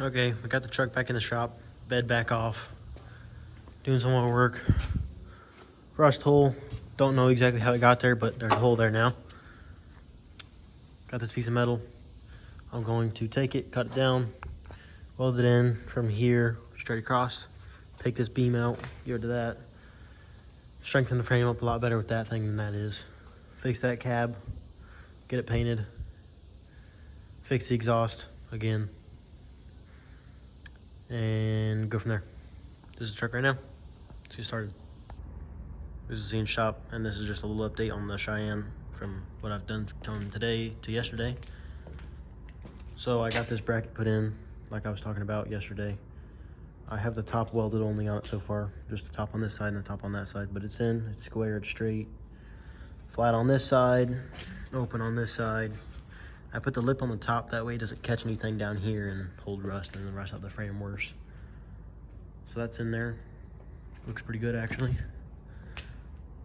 Okay, we got the truck back in the shop, bed back off, doing some more work. Rust hole, don't know exactly how it got there, but there's a hole there now. Got this piece of metal. I'm going to take it, cut it down, weld it in from here straight across. Take this beam out, give it to that. Strengthen the frame up a lot better with that thing than that is. Fix that cab, get it painted. Fix the exhaust again. And go from there. This is the truck right now. Let's get started. This is the in shop, and this is just a little update on the Cheyenne from what I've done from today to yesterday. So I got this bracket put in, like I was talking about yesterday. I have the top welded only on it so far, just the top on this side and the top on that side, but it's in, it's square, it's straight. Flat on this side, open on this side. I put the lip on the top, that way it doesn't catch anything down here and hold rust and then rust out the frame worse. So that's in there. Looks pretty good actually.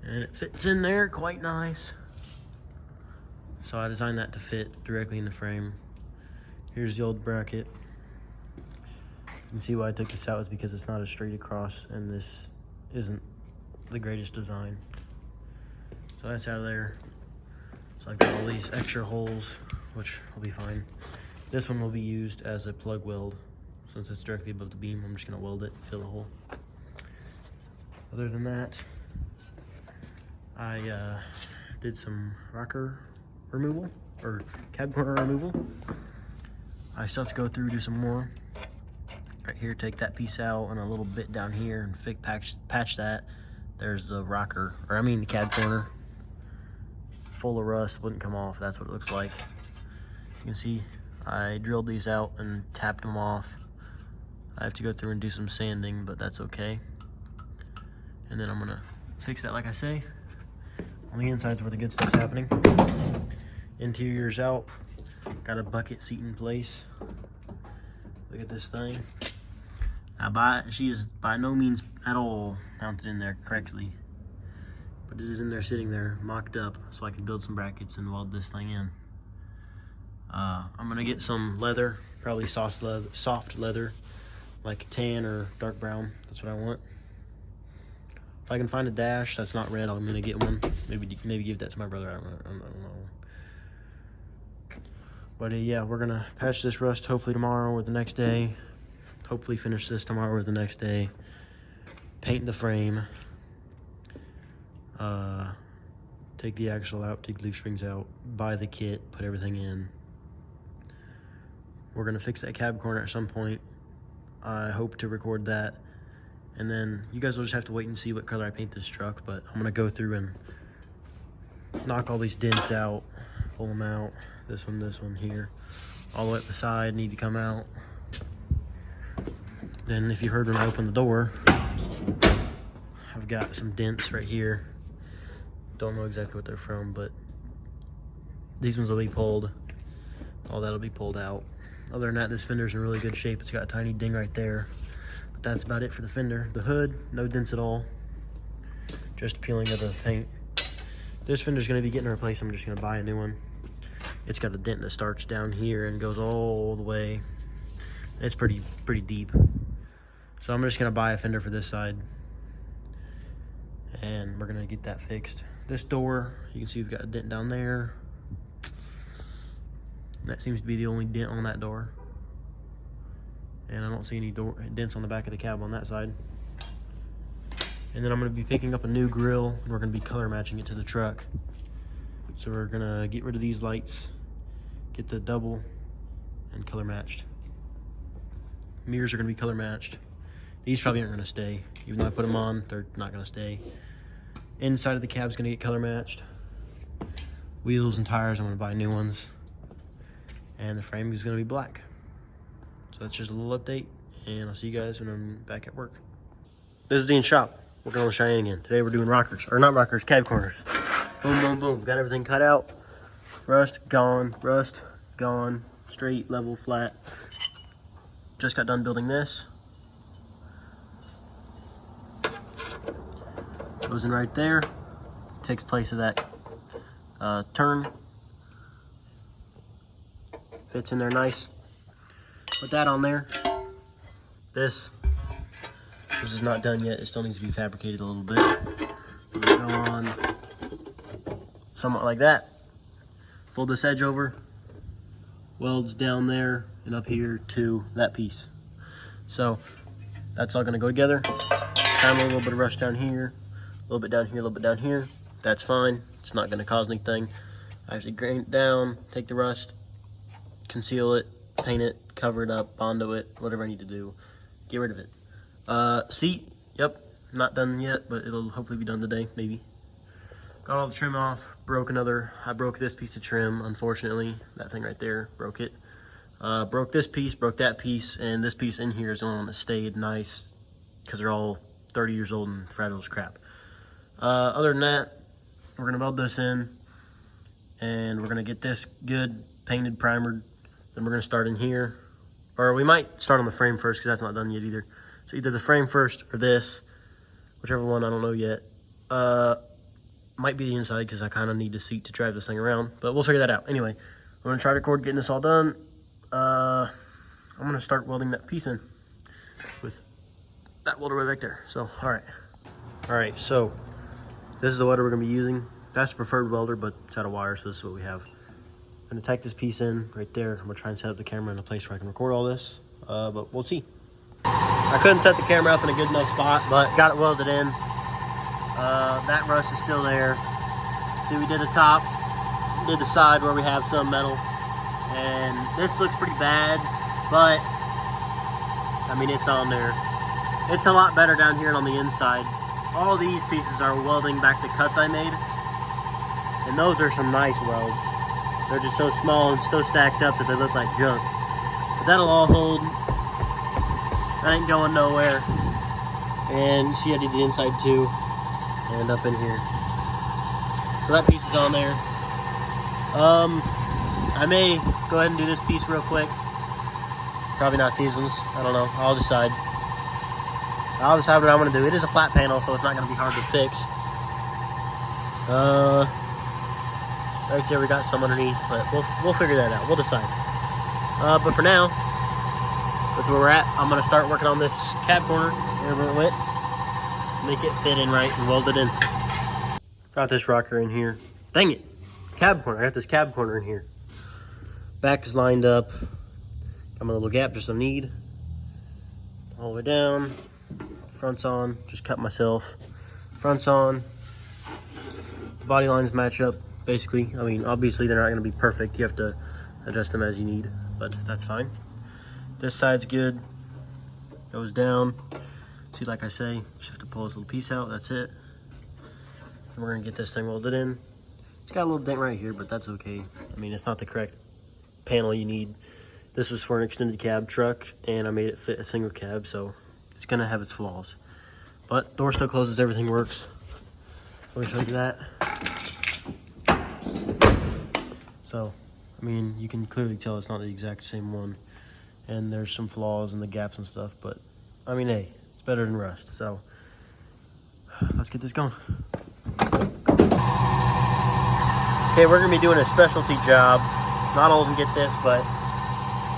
And it fits in there quite nice. So I designed that to fit directly in the frame. Here's the old bracket. You can see why I took this out is because it's not a straight across and this isn't the greatest design. So that's out of there. So I've got all these extra holes, which will be fine. This one will be used as a plug weld. Since it's directly above the beam, I'm just gonna weld it, fill the hole. Other than that, I did some rocker removal, or cab corner removal. I still have to go through, do some more. Right here, take that piece out and a little bit down here and patch that. There's the rocker, or I mean the cab corner. Full of rust, wouldn't come off, that's what it looks like. You can see I drilled these out and tapped them off. I have to go through and do some sanding, but that's okay. And then I'm gonna fix that like I say. On the inside's where the good stuff's happening. Interior's out. Got a bucket seat in place. Look at this thing. Now she is by no means at all mounted in there correctly. But it is in there sitting there, mocked up, so I can build some brackets and weld this thing in. I'm gonna get some leather, probably soft leather, like tan or dark brown. That's what I want. If I can find a dash that's not red, I'm gonna get one. Maybe give that to my brother. I don't know. But yeah, we're gonna patch this rust hopefully tomorrow or the next day. Hopefully finish this tomorrow or the next day. Paint the frame. Take the axle out, take the leaf springs out, buy the kit, put everything in. We're gonna fix that cab corner at some point. I hope to record that. And then you guys will just have to wait and see what color I paint this truck, but I'm gonna go through and knock all these dents out, pull them out. This one here. All the way up the side need to come out. Then if you heard when I opened the door, I've got some dents right here. Don't know exactly what they're from, but these ones will be pulled. All that'll be pulled out. Other than that, this fender's in really good shape. It's got a tiny ding right there. But that's about it for the fender. The hood, no dents at all. Just peeling of the paint. This fender's gonna be getting replaced. I'm just gonna buy a new one. It's got a dent that starts down here and goes all the way. It's pretty deep. So I'm just gonna buy a fender for this side. And we're gonna get that fixed. This door, you can see we've got a dent down there. That seems to be the only dent on that door. And I don't see any dents on the back of the cab on that side. And then I'm gonna be picking up a new grill and we're gonna be color matching it to the truck. So we're gonna get rid of these lights, get the double and color matched. Mirrors are gonna be color matched. These probably aren't gonna stay. Even though I put them on, they're not gonna stay. Inside of the cab's gonna get color matched. Wheels and tires, I'm gonna buy new ones. And the frame is gonna be black. So that's just a little update, and I'll see you guys when I'm back at work. This is the in shop. Working on the Cheyenne again. Today we're doing rockers, or not rockers, cab corners. Boom, boom, boom. Got everything cut out. Rust gone, straight, level, flat. Just got done building this. Goes in right there. Takes place of that turn. Fits in there nice. Put that on there. This is not done yet. It still needs to be fabricated a little bit. Go on somewhat like that. Fold this edge over. Welds down there and up here to that piece. So that's all gonna go together. Kind of a little bit of rust down here, a little bit down here, a little bit down here. That's fine. It's not gonna cause anything. I actually grind it down, take the rust, conceal it, paint it, cover it up, Bondo it, whatever I need to do. Get rid of it. Seat, yep, not done yet, but it'll hopefully be done today, maybe. Got all the trim off, I broke this piece of trim, unfortunately. That thing right there, broke it. Broke this piece, broke that piece, and this piece in here is the only one that stayed nice because they're all 30 years old and fragile as crap. Other than that, we're gonna weld this in and we're gonna get this good painted, primered. Then we're gonna start in here, or we might start on the frame first because that's not done yet either. So either the frame first or this, whichever one, I don't know yet. Might be the inside because I kind of need the seat to drive this thing around, but we'll figure that out. Anyway, I'm gonna try to record getting this all done. I'm gonna start welding that piece in with that welder right there. So, all right, so this is the welder we're gonna be using. That's the preferred welder, but it's out of wire, so this is what we have. I'm gonna tack this piece in right there. I'm gonna try and set up the camera in a place where I can record all this, but we'll see. I couldn't set the camera up in a good enough spot, but got it welded in. That rust is still there. See, we did the top, did the side where we have some metal, and this looks pretty bad, but I mean, it's on there. It's a lot better down here and on the inside. All these pieces are welding back the cuts I made, and those are some nice welds. They're just so small and so stacked up that they look like junk. But that'll all hold. That ain't going nowhere. And see, I did the inside too, and up in here. So that piece is on there. I may go ahead and do this piece real quick. Probably not these ones. I don't know. I'll decide. I'll decide what I'm going to do. It is a flat panel, so it's not going to be hard to fix. Right there, we got some underneath, but we'll figure that out. We'll decide. But for now, that's where we're at. I'm going to start working on this cab corner, wherever it went. Make it fit in right and weld it in. Got this rocker in here. Dang it. Cab corner. I got this cab corner in here. Back is lined up. Got my little gap just I need. All the way down. Front's on. Just cut myself. Front's on. The body lines match up, basically. I mean, obviously they're not going to be perfect. You have to adjust them as you need, but that's fine. This side's good. Goes down. See, like I say, just have to pull this little piece out. That's it. And we're going to get this thing welded in. It's got a little dent right here, but that's okay. I mean, it's not the correct panel you need. This was for an extended cab truck, and I made it fit a single cab, so it's going to have its flaws. But door still closes, everything works. Let me show you that. So, I mean, you can clearly tell it's not the exact same one. And there's some flaws in the gaps and stuff, but, I mean, hey, it's better than rust. So, let's get this going. Okay, we're going to be doing a specialty job. Not all of them get this, but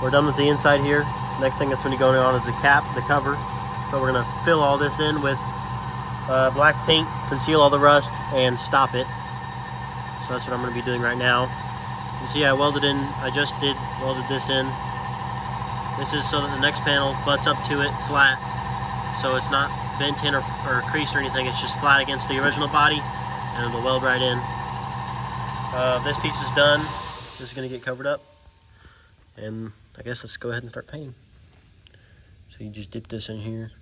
we're done with the inside here. Next thing that's going to be going on is the cap, the cover. So we're going to fill all this in with black paint, conceal all the rust, and stop it. So that's what I'm going to be doing right now. You see I welded in, welded this in. This is so that the next panel butts up to it flat. So it's not bent in or creased or anything. It's just flat against the original body, and it'll weld right in. This piece is done. This is going to get covered up. And I guess let's go ahead and start painting. So you just dip this in here.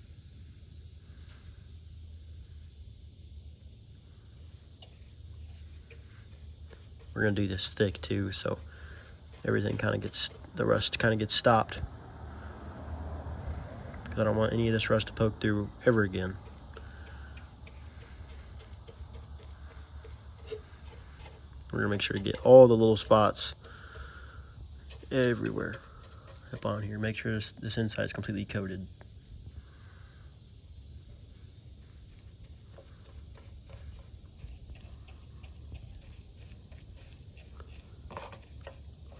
We're going to do this thick too, so everything kind of gets, the rust kind of gets stopped. Because I don't want any of this rust to poke through ever again. We're going to make sure to get all the little spots everywhere up on here. Make sure this inside is completely coated.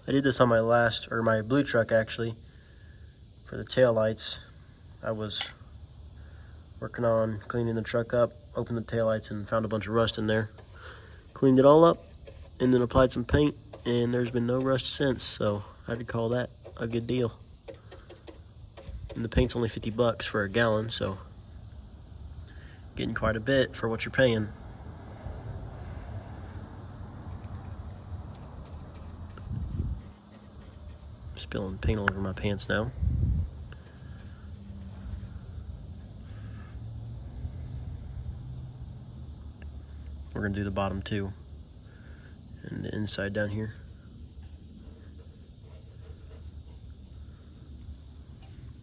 I did this on my blue truck actually, For the tail lights, I was working on cleaning the truck up, opened the tail lights and found a bunch of rust in there. Cleaned it all up and then applied some paint, and there's been no rust since, so I'd call that a good deal. And the paint's only 50 bucks for a gallon, so getting quite a bit for what you're paying. Spilling paint all over my pants now. We're gonna do the bottom too, and the inside down here.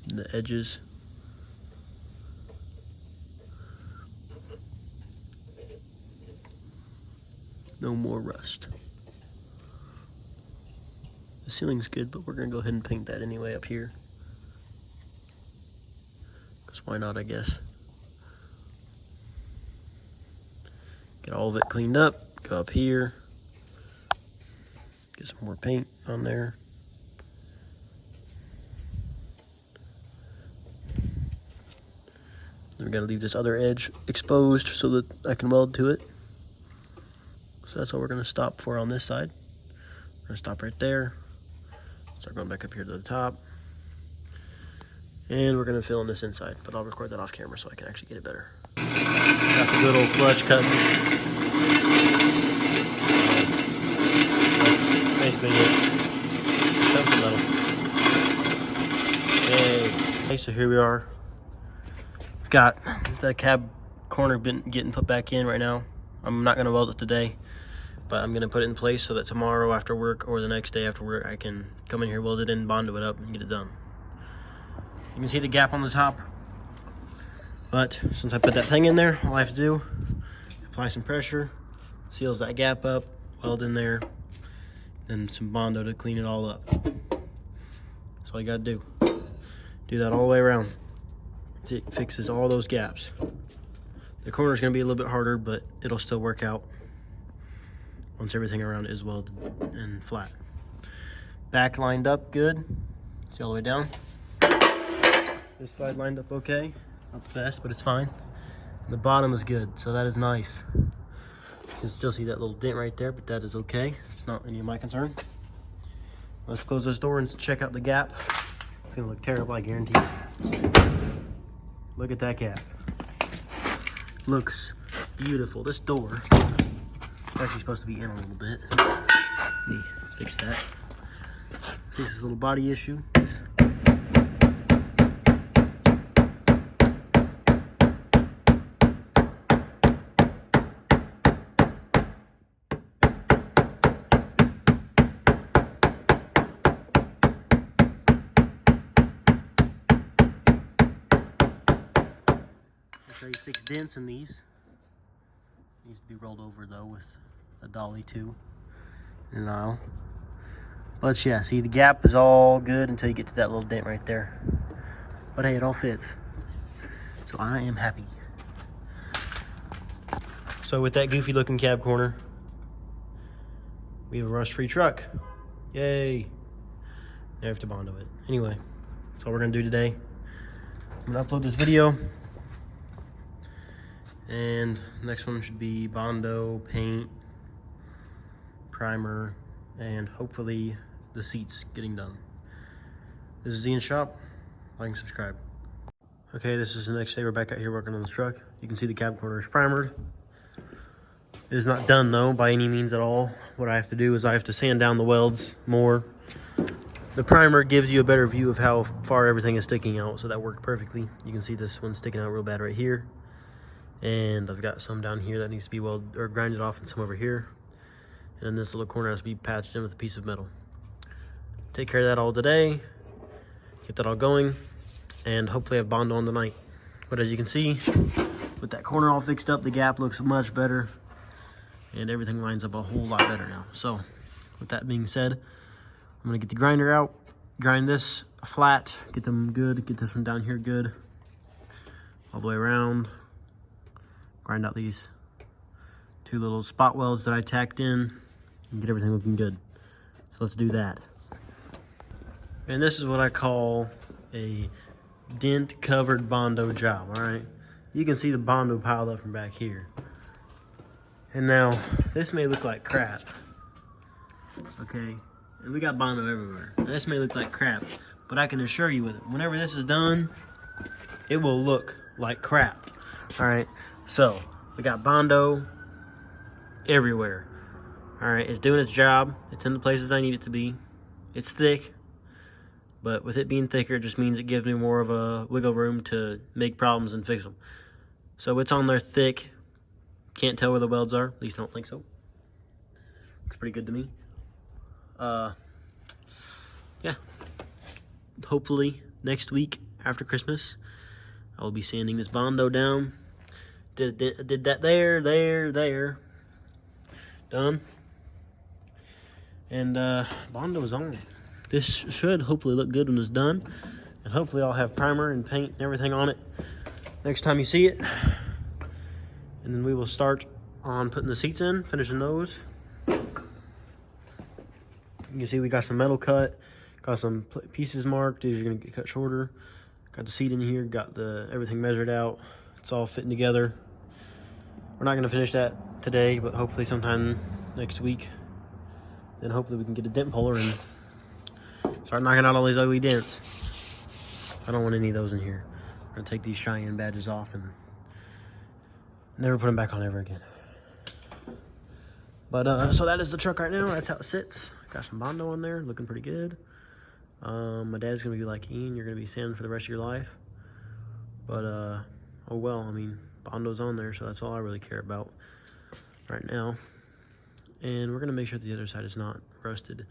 And the edges. No more rust. The ceiling's good, but we're gonna go ahead and paint that anyway up here. Because why not, I guess. Get all of it cleaned up, go up here, get some more paint on there. Then we gotta leave this other edge exposed so that I can weld to it. So that's all we're gonna stop for on this side. We're gonna stop right there. Start going back up here to the top. And we're gonna fill in this inside, but I'll record that off camera so I can actually get it better. Got the good old clutch cutting. Basically it. Something metal. Yay. Okay, so here we are. We've got the cab corner getting put back in right now. I'm not gonna weld it today, but I'm gonna put it in place so that tomorrow after work or the next day after work I can come in here, weld it in, bondo it up, and get it done. You can see the gap on the top, but since I put that thing in there, all I have to do, apply some pressure, seals that gap up, weld in there, then some bondo to clean it all up. That's all you gotta do. Do that all the way around. It fixes all those gaps. The corner's gonna be a little bit harder, but it'll still work out once everything around it is welded and flat. Back lined up good. See all the way down. This side lined up okay. Not the best, but it's fine. And the bottom is good, so that is nice. You can still see that little dent right there, but that is okay. It's not any of my concern. Let's close this door and check out the gap. It's gonna look terrible, I guarantee you. Look at that gap. Looks beautiful. This door is actually supposed to be in a little bit. Let me fix that. Fix this little body issue. So you fix dents in these. Needs to be rolled over though with a dolly too, and an aisle. But yeah, see the gap is all good until you get to that little dent right there. But hey, it all fits. So I am happy. So with that goofy looking cab corner, we have a rust-free truck. Yay. Now I have to bondo it. Anyway, that's all we're gonna do today. I'm gonna upload this video. And next one should be bondo, paint, primer, and hopefully the seats getting done. This is Ian Shop. Like and subscribe. Okay, this is the next day. We're back out here working on the truck. You can see the cab corner is primered. It is not done though by any means at all. What I have to do is I have to sand down the welds more. The primer gives you a better view of how far everything is sticking out, so that worked perfectly. You can see this one sticking out real bad right here. And I've got some down here that needs to be welded or grinded off, and some over here. And then this little corner has to be patched in with a piece of metal. Take care of that all today. Get that all going. And hopefully have bondo on tonight. But as you can see, with that corner all fixed up, the gap looks much better. And everything lines up a whole lot better now. So with that being said, I'm gonna get the grinder out, grind this flat, get them good, get this one down here good, all the way around. Grind out these two little spot welds that I tacked in and get everything looking good. So let's do that. And this is what I call a dent covered Bondo job, all right? You can see the Bondo piled up from back here. And now, this may look like crap, okay? And we got Bondo everywhere. Now, this may look like crap, but I can assure you with it, whenever this is done, it will look like crap, all right? So, we got Bondo everywhere, all right? It's doing its job. It's in the places I need it to be. It's thick, but with it being thicker, it just means it gives me more of a wiggle room to make problems and fix them. So it's on there thick. Can't tell where the welds are. At least I don't think so. Looks pretty good to me. Yeah. Hopefully next week after Christmas, I will be sanding this Bondo down. Did that there. Done. And Bondo is on. This should hopefully look good when it's done. And hopefully I'll have primer and paint and everything on it next time you see it. And then we will start on putting the seats in, finishing those. You can see we got some metal cut, got some pieces marked. These are gonna get cut shorter. Got the seat in here, got everything measured out. It's all fitting together. We're not gonna finish that today, but hopefully sometime next week. Then hopefully we can get a dent puller and start knocking out all these ugly dents. I don't want any of those in here. I'm gonna take these Cheyenne badges off and never put them back on ever again. But so that is the truck right now. That's how it sits. Got some Bondo on there, looking pretty good. My dad's gonna be like, Ian, you're gonna be sanding for the rest of your life. But oh well, I mean, Bondo's on there, so that's all I really care about right now. And we're gonna make sure the other side is not rusted.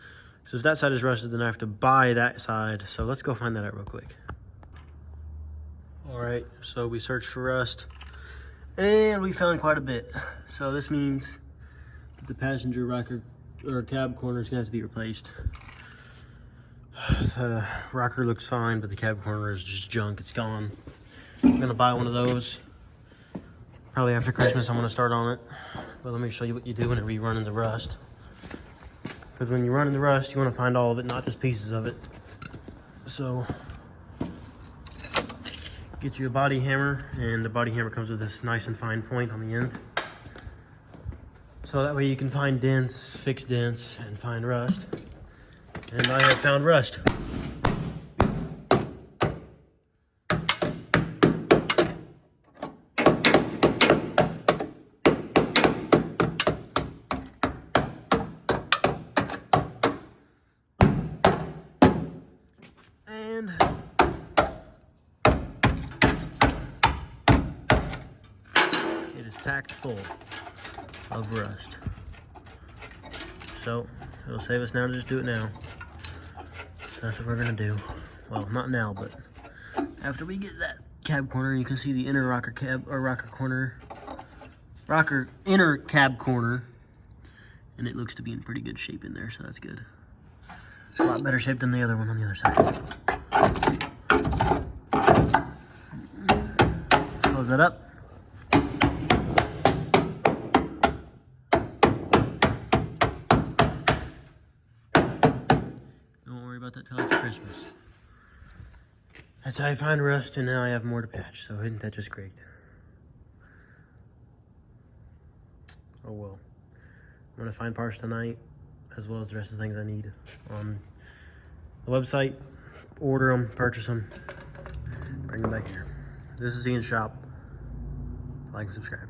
So if that side is rusted, then I have to buy that side. So let's go find that out real quick. All right, so we searched for rust and we found quite a bit. So this means that the passenger rocker or cab corner is gonna have to be replaced. The rocker looks fine, but the cab corner is just junk, it's gone. I'm gonna buy one of those. Probably after Christmas I'm gonna start on it. But let me show you what you do whenever you run into rust. Because when you run into rust, you wanna find all of it, not just pieces of it. So, get you a body hammer, and the body hammer comes with this nice and fine point on the end. So that way you can find dents, fix dents, and find rust. And I have found rust. And it is packed full of rust. So it'll save us now to just do it now. So that's what we're gonna do. Well, not now, but after we get that cab corner, you can see the inner inner cab corner, and it looks to be in pretty good shape in there, so that's good. A lot better shape than the other one on the other side. Let's close that up. Don't worry about that till after Christmas. That's how I find rust, and now I have more to patch, so isn't that just great? Oh well. I'm gonna find parts tonight, as well as the rest of the things I need on the website. Order them, purchase them, bring them back here. This is Ian's shop. Like and subscribe.